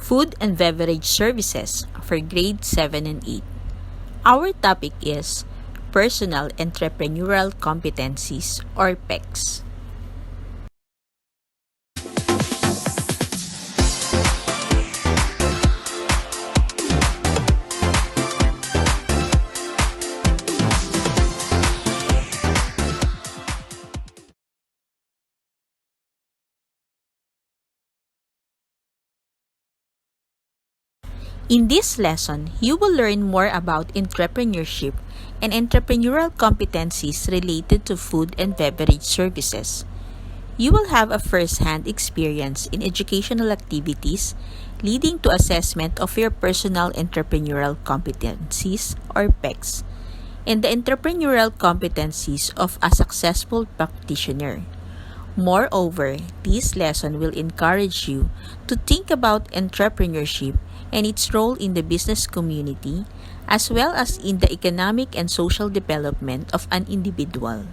Food and Beverage Services for grade 7 and 8. Our topic is Personal Entrepreneurial Competencies or PECs. In this lesson, you will learn more about entrepreneurship and entrepreneurial competencies related to food and beverage services. You will have a first-hand experience in educational activities leading to assessment of your personal entrepreneurial competencies or PECs and the entrepreneurial competencies of a successful practitioner. Moreover, this lesson will encourage you to think about entrepreneurship and its role in the business community, as well as in the economic and social development of an individual.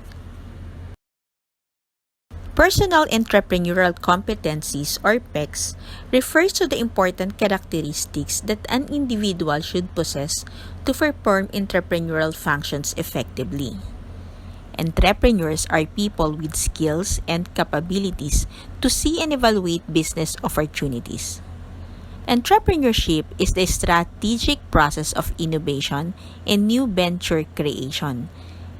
Personal Entrepreneurial Competencies or PECs refers to the important characteristics that an individual should possess to perform entrepreneurial functions effectively. Entrepreneurs are people with skills and capabilities to see and evaluate business opportunities. Entrepreneurship is the strategic process of innovation and new venture creation.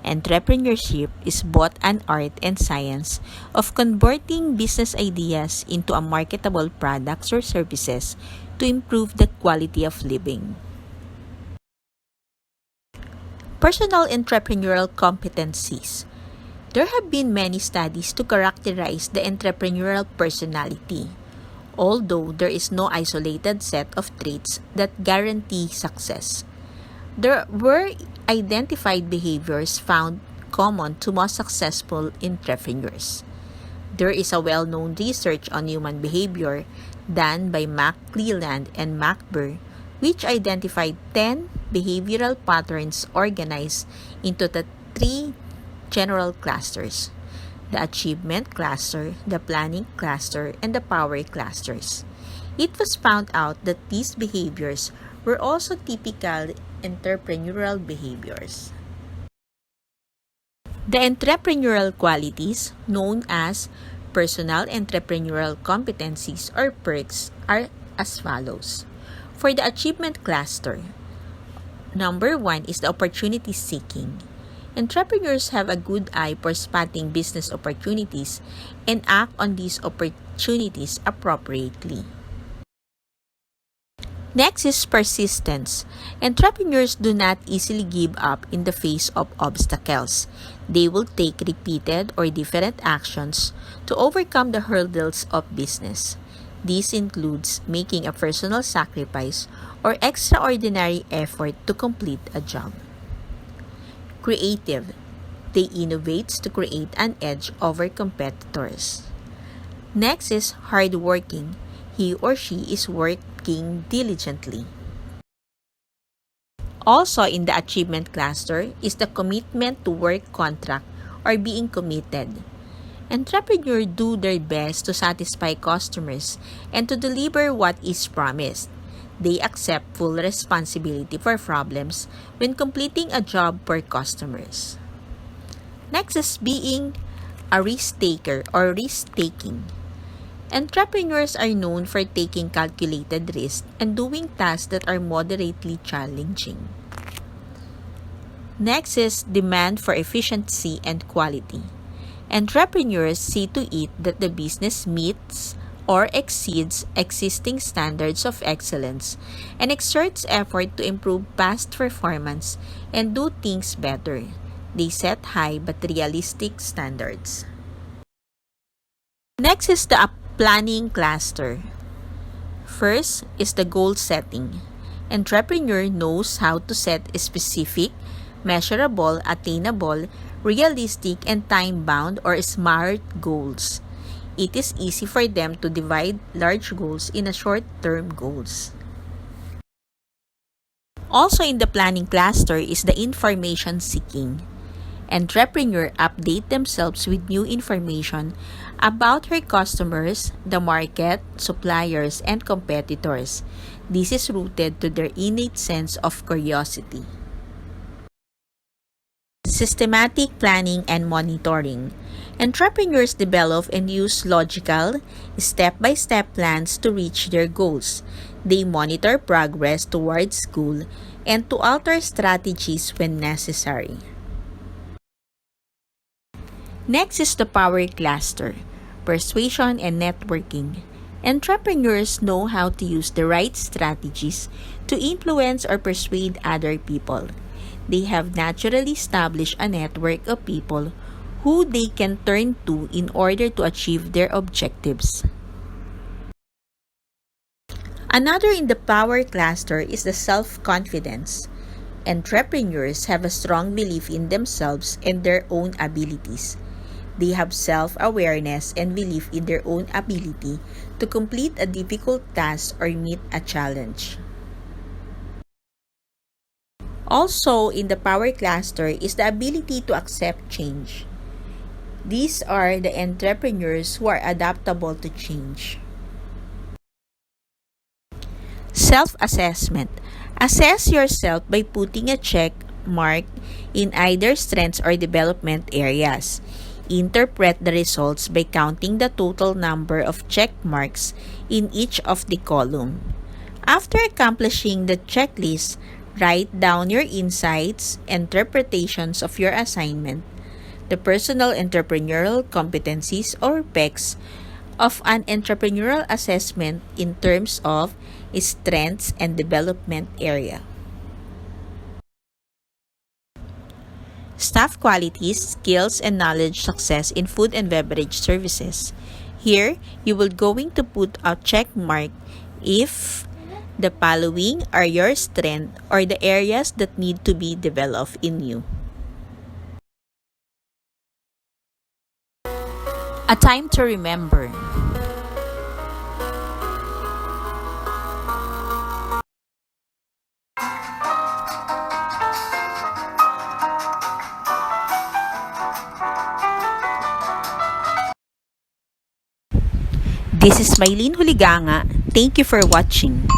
Entrepreneurship is both an art and science of converting business ideas into a marketable products or services to improve the quality of living. Personal entrepreneurial competencies. There have been many studies to characterize the entrepreneurial personality, although there is no isolated set of traits that guarantee success. There were identified behaviors found common to most successful entrepreneurs. There is a well-known research on human behavior done by McClelland and McBurr, which identified 10 behavioral patterns organized into the 3 general clusters: the achievement cluster, the planning cluster, and the power clusters. It was found out that these behaviors were also typical entrepreneurial behaviors. The entrepreneurial qualities, known as personal entrepreneurial competencies or PECs, are as follows. For the achievement cluster, number 1 is the opportunity seeking. Entrepreneurs have a good eye for spotting business opportunities and act on these opportunities appropriately. Next is persistence. Entrepreneurs do not easily give up in the face of obstacles. They will take repeated or different actions to overcome the hurdles of business. This includes making a personal sacrifice or extraordinary effort to complete a job. Creative. They innovate to create an edge over competitors. Next is hardworking. He or she is working diligently. Also in the achievement cluster is the commitment to work contract or being committed. Entrepreneurs do their best to satisfy customers and to deliver what is promised. They accept full responsibility for problems when completing a job for customers. Next is being a risk taker or risk taking. Entrepreneurs are known for taking calculated risks and doing tasks that are moderately challenging. Next is demand for efficiency and quality. Entrepreneurs see to it that the business meets or exceeds existing standards of excellence and exerts effort to improve past performance and do things better. They set high but realistic standards. Next is the planning cluster. First is the goal setting. Entrepreneur knows how to set specific, measurable, attainable, realistic, and time-bound or SMART goals. It is easy for them to divide large goals into short-term goals. Also in the planning cluster is the information seeking. Entrepreneurs update themselves with new information about her customers, the market, suppliers, and competitors. This is rooted to their innate sense of curiosity. Systematic planning and monitoring. Entrepreneurs develop and use logical, step-by-step plans to reach their goals. They monitor progress towards goal and to alter strategies when necessary. Next is the power cluster, persuasion and networking. Entrepreneurs know how to use the right strategies to influence or persuade other people. They have naturally established a network of people who they can turn to in order to achieve their objectives. Another in the power cluster is the self-confidence. Entrepreneurs have a strong belief in themselves and their own abilities. They have self-awareness and belief in their own ability to complete a difficult task or meet a challenge. Also, in the power cluster is the ability to accept change. These are the entrepreneurs who are adaptable to change. Self-assessment. Assess yourself by putting a check mark in either strengths or development areas. Interpret the results by counting the total number of check marks in each of the column. After accomplishing the checklist, write down your insights, interpretations of your assignment, the personal entrepreneurial competencies or PECs of an entrepreneurial assessment in terms of strengths and development area. Staff qualities, skills, and knowledge success in food and beverage services. Here, you will going to put a check mark if the following are your strengths or the areas that need to be developed in you. A time to remember. This is Maylene Huliganga. Thank you for watching.